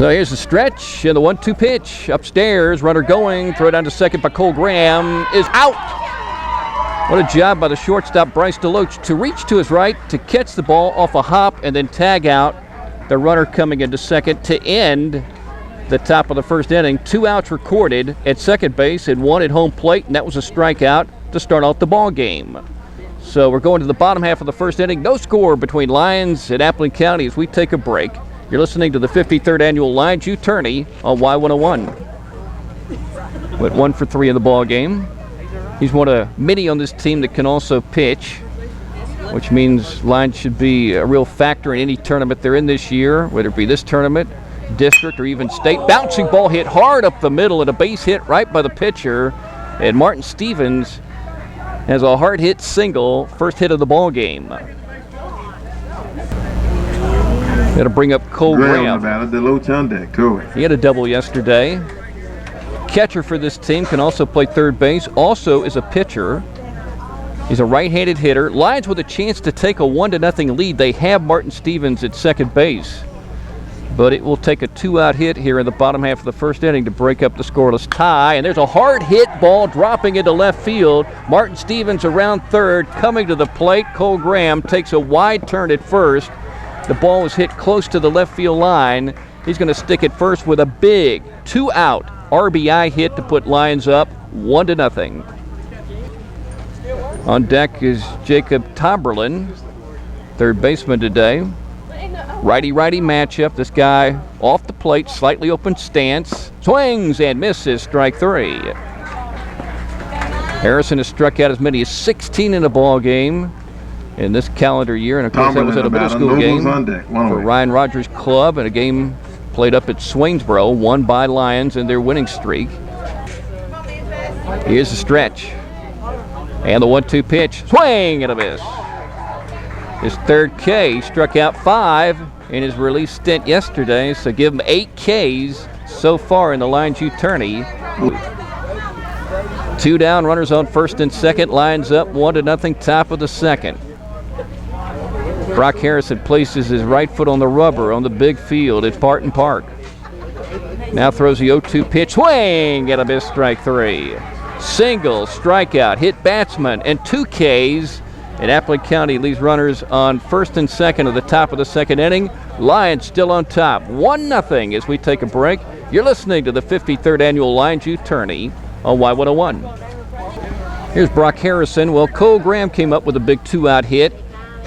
So here's the stretch and the 1-2 pitch. Upstairs, runner going, throw down to second by Cole Graham is out. What a job by the shortstop, Bryce DeLoach, to reach to his right, to catch the ball off a hop and then tag out the runner coming into second to end the top of the first inning. 2 outs recorded at second base and 1 at home plate, and that was a strikeout to start off the ball game. So we're going to the bottom half of the first inning. No score between Lyons and Appling County as we take a break. You're listening to the 53rd Annual Lyons Youth Tourney on Y101. Went 1 for 3 in the ball game. He's one of many on this team that can also pitch, which means Lyons should be a real factor in any tournament they're in this year, whether it be this tournament, district, or even state. Bouncing ball hit hard up the middle and a base hit right by the pitcher. And Martin Stevens has a hard hit single, first hit of the ball game. Got to bring up Cole Graham. He had a double yesterday. Catcher for this team, can also play third base, also is a pitcher. He's a right-handed hitter. Lyons with a chance to take a 1-0 lead. They have Martin Stevens at second base, but it will take a 2-out hit here in the bottom half of the first inning to break up the scoreless tie. And there's a hard hit ball dropping into left field. Martin Stevens around third, coming to the plate. Cole Graham takes a wide turn at first. The ball was hit close to the left field line. He's going to stick it first with a big 2-out RBI hit to put Lyons up 1-0. On deck is Jacob Tomberlin, third baseman today. Righty-righty matchup. This guy off the plate, slightly open stance, swings and misses, strike 3. Harrison has struck out as many as 16 in a ball game in this calendar year, and of course that was at a middle school game for Ryan Rogers Club, and a game played up at Swainsboro, won by Lyons in their winning streak. Here's the stretch and the 1-2 pitch, swing and a miss. His third K, struck out 5 in his release stint yesterday, so give him 8 Ks so far in the Lyons Youth Tourney. 2 down, runners on first and second. Lyons up 1-0, top of the second. Brock Harrison places his right foot on the rubber on the big field at Barton Park. Now throws the 0-2 pitch, swing and a miss, strike 3. Single, strikeout, hit batsman, and 2 Ks. And Appling County leaves runners on first and second at the top of the second inning. Lyons still on top, 1-0 as we take a break. You're listening to the 53rd Annual Lyons Youth Tourney on Y101. Here's Brock Harrison. Well, Cole Graham came up with a big 2-out hit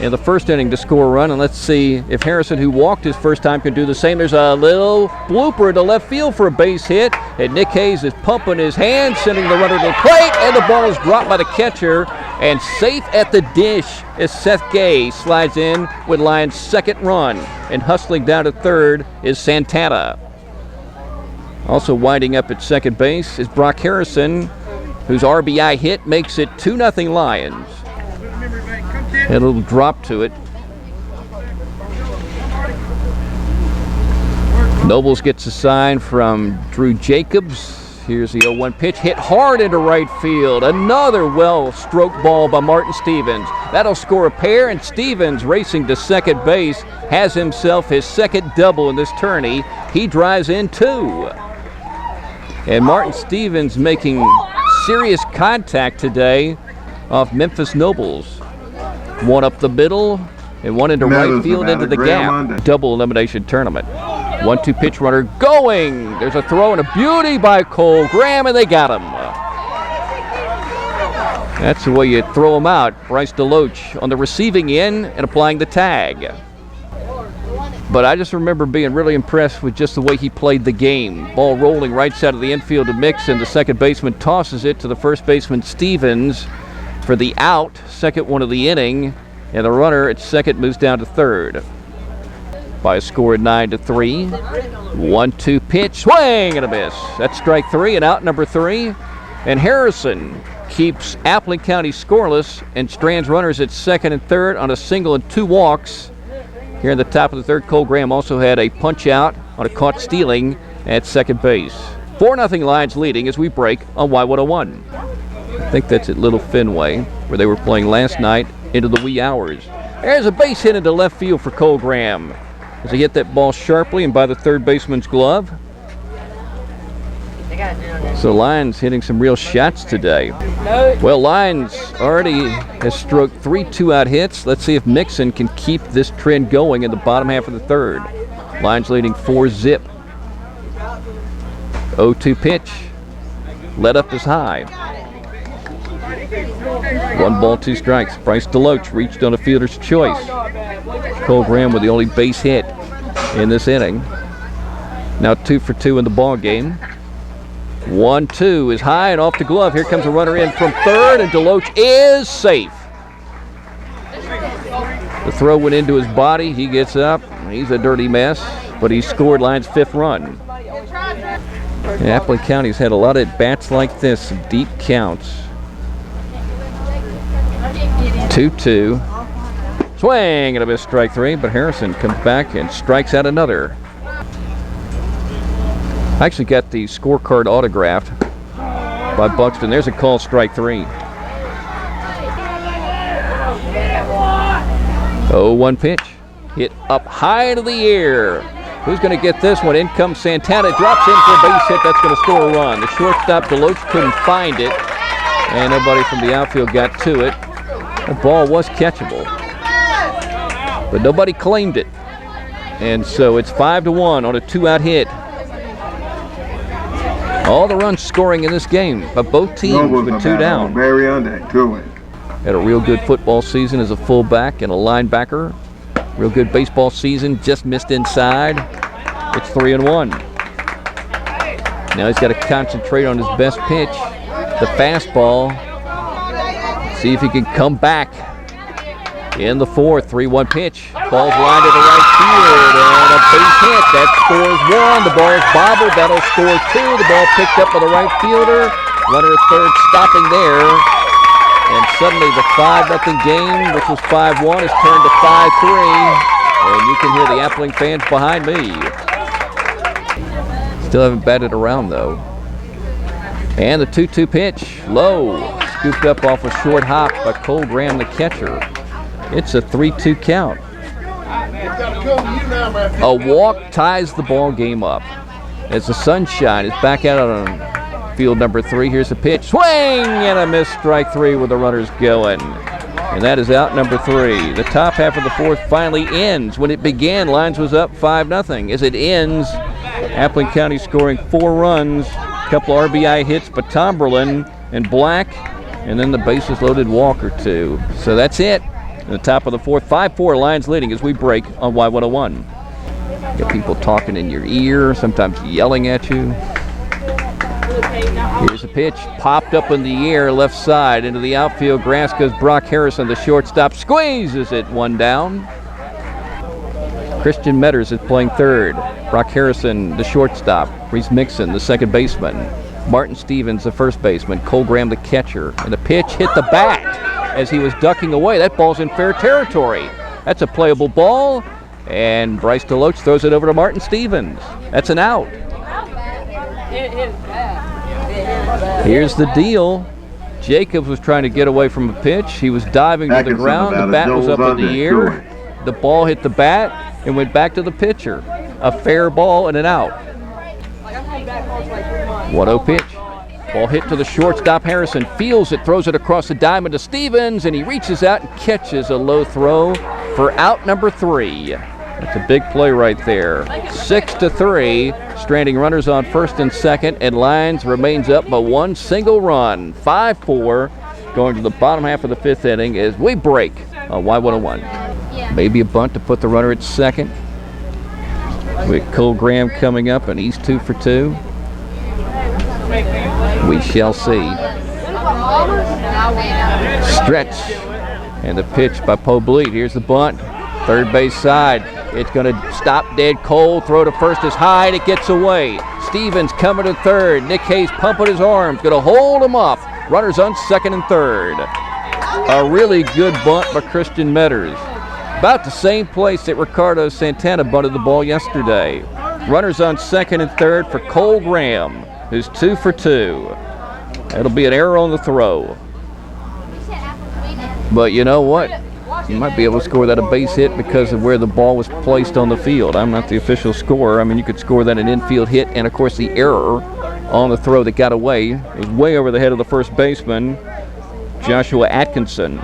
in the first inning to score a run, and let's see if Harrison, who walked his first time, can do the same. There's a little blooper to left field for a base hit, and Nick Hayes is pumping his hand, sending the runner to the plate, and the ball is dropped by the catcher, and safe at the dish as Seth Gay slides in with Lyons' second run, and hustling down to third is Santana. Also winding up at second base is Brock Harrison, whose RBI hit makes it 2-0 Lyons. A little drop to it. Nobles gets a sign from Drew Jacobs. Here's the 0-1 pitch, hit hard into right field. Another well-stroked ball by Martin Stevens. That'll score a pair, and Stevens, racing to second base, has himself his second double in this tourney. He drives in 2. And Martin Stevens making serious contact today off Memphis Nobles. 1 up the middle and 1 into right field into the gap. Double elimination tournament. 1-2 pitch, runner going. There's a throw and a beauty by Cole Graham, and they got him. That's the way you throw him out. Bryce DeLoach on the receiving end and applying the tag. But I just remember being really impressed with just the way he played the game. Ball rolling right side of the infield to Mix, and the second baseman tosses it to the first baseman Stevens for the out, second one of the inning, and the runner at second moves down to third by a score of 9-3. 1-2 pitch, swing and a miss. That's strike 3 and out number 3. And Harrison keeps Appling County scoreless and strands runners at second and third on a single and 2 walks. Here in the top of the third, Cole Graham also had a punch out on a caught stealing at second base. 4-0 Lyons leading as we break on Y101. I think that's at Little Fenway, where they were playing last night into the wee hours. There's a base hit into left field for Cole Graham. as he hit that ball sharply and by the third baseman's glove. So Lyons hitting some real shots today. Well, Lyons already has stroked 3 2-out hits. Let's see if Mixon can keep this trend going in the bottom half of the third. Lyons leading 4-zip. 0-2 pitch. Let up is high. 1 ball, 2 strikes. Bryce DeLoach reached on a fielder's choice. Cole Graham with the only base hit in this inning. Now 2 for 2 in the ball game. 1-2 is high and off the glove. Here comes a runner in from third, and DeLoach is safe. The throw went into his body. He gets up. He's a dirty mess, but he scored Lyons' 5th run. Appley County's had a lot of at-bats like this, some deep counts. 2-2. Swing and a miss, strike 3, but Harrison comes back and strikes out another. I actually got the scorecard autographed by Buxton. There's a call, strike 3. 0-1 pitch. Hit up high into the air. Who's going to get this one? In comes Santana. Drops in for a base hit. That's going to score a run. The shortstop, DeLoach, couldn't find it. And nobody from the outfield got to it. The ball was catchable, but nobody claimed it. And so it's 5-1 on a 2-out hit. All the runs scoring in this game by both teams with 2 down. Had a real good football season as a fullback and a linebacker. Real good baseball season, just missed inside. It's 3-1. Now he's got to concentrate on his best pitch, the fastball. See if he can come back in the 4th. 3-1 pitch. Ball's lined to the right field and a base hit. That scores 1. The ball's bobbled. That'll score 2. The ball picked up by the right fielder. Runner at third stopping there. And suddenly the 5-0 game, which was 5-1, has turned to 5-3. And you can hear the Appling fans behind me. Still haven't batted around though. And the 2-2 pitch, low. Scooped up off a short hop by Cole Graham, the catcher. It's a 3-2 count. A walk ties the ball game up. As the Sunshine is back out on field number 3. Here's a pitch. Swing and a miss, strike 3 with the runners going. And that is out number 3. The top half of the 4th finally ends. When it began, Lyons was up 5-0. As it ends, Appling County scoring 4 runs, a couple RBI hits by Tomberlin and Black, and then the bases loaded walk or 2. So that's it. In the top of the 4th, 5-4, Lyons leading as we break on Y101. Got people talking in your ear, sometimes yelling at you. Here's a pitch, popped up in the air, left side into the outfield. Grass goes Brock Harrison, the shortstop, squeezes it 1 down. Christian Metters is playing third. Brock Harrison, the shortstop. Reese Mixon, the second baseman. Martin Stevens, the first baseman. Cole Graham, the catcher. And the pitch hit the bat as he was ducking away. That ball's in fair territory. That's a playable ball. And Bryce DeLoach throws it over to Martin Stevens. That's an out. Here's the deal. Jacobs was trying to get away from a pitch. He was diving to the ground. The bat was up in the air. The ball hit the bat and went back to the pitcher. A fair ball and an out. 1-0 pitch. Ball hit to the shortstop. Harrison fields it, throws it across the diamond to Stevens, and he reaches out and catches a low throw for out number 3. That's a big play right there. 6-3, stranding runners on first and second, and Lyons remains up by 1 single run. 5-4, going to the bottom half of the 5th inning as we break on Y101. Maybe a bunt to put the runner at second. With Cole Graham coming up, and he's 2 for 2. We shall see. Stretch, and the pitch by Poe Bleed. Here's the bunt, third base side. It's going to stop dead cold. Throw to first is high, and it gets away. Stevens coming to third. Nick Hayes pumping his arms. Going to hold him up. Runners on second and third. A really good bunt by Christian Metters. About the same place that Ricardo Santana bunted the ball yesterday. Runners on second and third for Cole Graham, who's 2 for 2. It'll be an error on the throw. But you know what? You might be able to score that a base hit because of where the ball was placed on the field. I'm not the official scorer. I mean, you could score that an infield hit, and of course the error on the throw that got away. It was way over the head of the first baseman, Joshua Atkinson.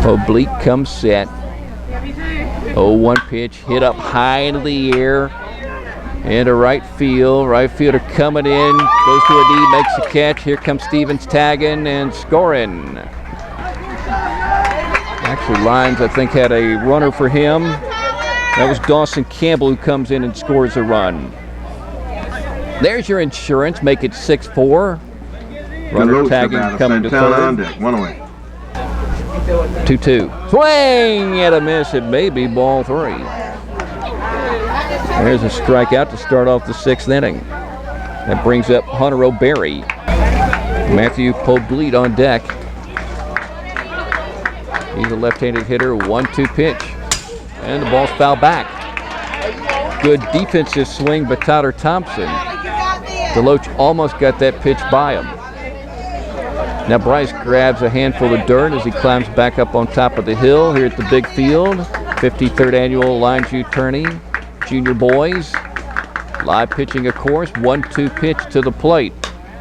Oblique comes set. 0-1 pitch, hit up high into the air. Into right field. Right fielder coming in, goes to a knee, makes a catch. Here comes Stevens tagging and scoring. Actually, Lyons, I think, had a runner for him. That was Dawson Campbell, who comes in and scores a run. There's your insurance. Make it 6-4. Runner tagging coming to third. 2-2. Swing and a miss. It may be ball 3. There's a strikeout to start off the 6th inning. That brings up Hunter O'Berry. Matthew Pobleet on deck. He's a left-handed hitter. 1-2 pitch. And the ball's fouled back. Good defensive swing by Tyler Thompson. DeLoach almost got that pitch by him. Now Bryce grabs a handful of dirt as he climbs back up on top of the hill here at the big field. 53rd annual Lyons Youth Tourney. Junior Boys. Live pitching, of course. 1-2 pitch to the plate.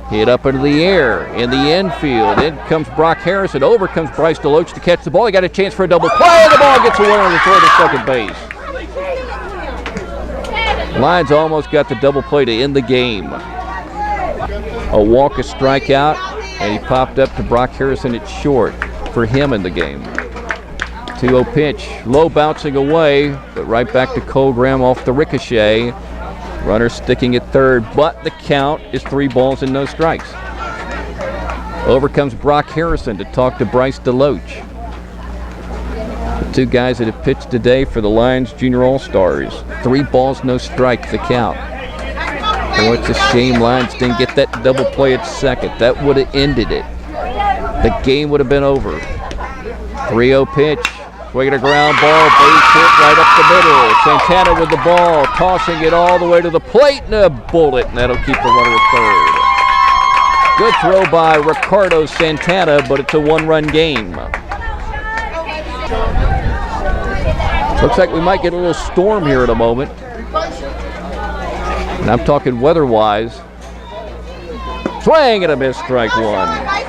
Hit up into the air in the infield. In comes Brock Harrison. Over comes Bryce DeLoach to catch the ball. He got a chance for a double play. The ball gets away on the throw to second base. Lyons almost got the double play to end the game. A walk, a strikeout, and he popped up to Brock Harrison at short for him in the game. 2-0 pitch, low bouncing away, but right back to Cole Graham off the ricochet. Runner sticking at third, but the count is 3 balls and no strikes. Over comes Brock Harrison to talk to Bryce DeLoach. The 2 guys that have pitched today for the Lyons Junior All-Stars. 3 balls, no strike, the count. Oh, it's a shame Lyons didn't get that double play at second. That would have ended it. The game would have been over. 3-0 pitch. Swinging a ground ball, base hit right up the middle. Santana with the ball, tossing it all the way to the plate, and a bullet, and that'll keep the runner at third. Good throw by Ricardo Santana, but it's a 1-run game. Looks like we might get a little storm here in a moment. And I'm talking weather-wise. Swing and a miss, strike 1.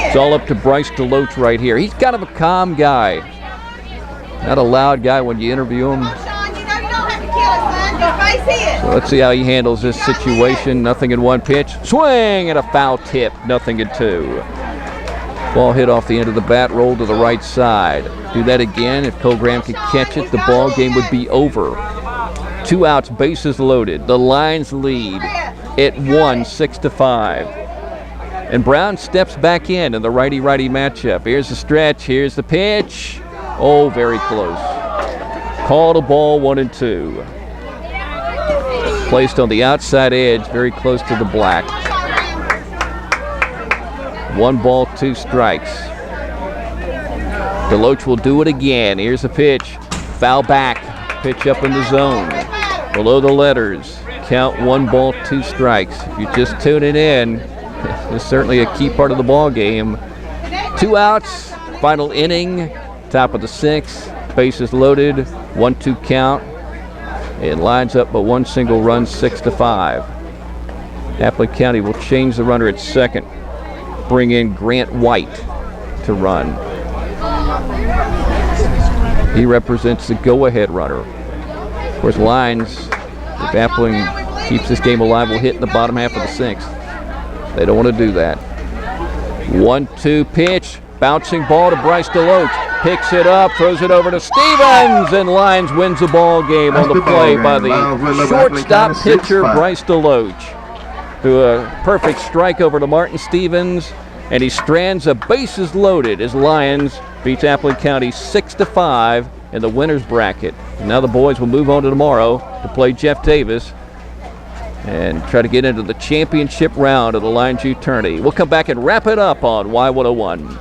It's all up to Bryce DeLoach right here. He's kind of a calm guy. Not a loud guy when you interview him. So let's see how he handles this situation. Nothing in 1 pitch. Swing and a foul tip. Nothing in 2. Ball hit off the end of the bat, rolled to the right side. Do that again. If Cole Graham could catch it, the ball game would be over. 2 outs, bases loaded. The Lions lead at 1, 6-5. And Brown steps back in the righty-righty matchup. Here's the stretch. Here's the pitch. Oh, very close. Called a ball, 1-2. Placed on the outside edge, very close to the black. 1 ball, 2 strikes. DeLoach will do it again. Here's the pitch. Foul back. Pitch up in the zone. Below the letters. Count 1 ball, 2 strikes. If you're just tuning in, it's certainly a key part of the ball game. 2 outs, final inning, top of the 6th, bases loaded, 1-2 count. It lines up but 1 single run, 6-5. Appley County will change the runner at second, bring in Grant White to run. He represents the go-ahead runner. Of course, Lyons, if Appley keeps this game alive, will hit in the bottom half of the 6th. They don't want to do that. 1-2 pitch. Bouncing ball to Bryce DeLoach. Picks it up, throws it over to Stevens, and Lyons wins the ball game on the play by the shortstop pitcher, Bryce DeLoach. Through a perfect strike over to Martin Stevens, and he strands a bases loaded as Lyons beats Appley County 6-5 in the winner's bracket. And now the boys will move on to tomorrow to play Jeff Davis and try to get into the championship round of the Lyons Youth Tourney. We'll come back and wrap it up on Y101.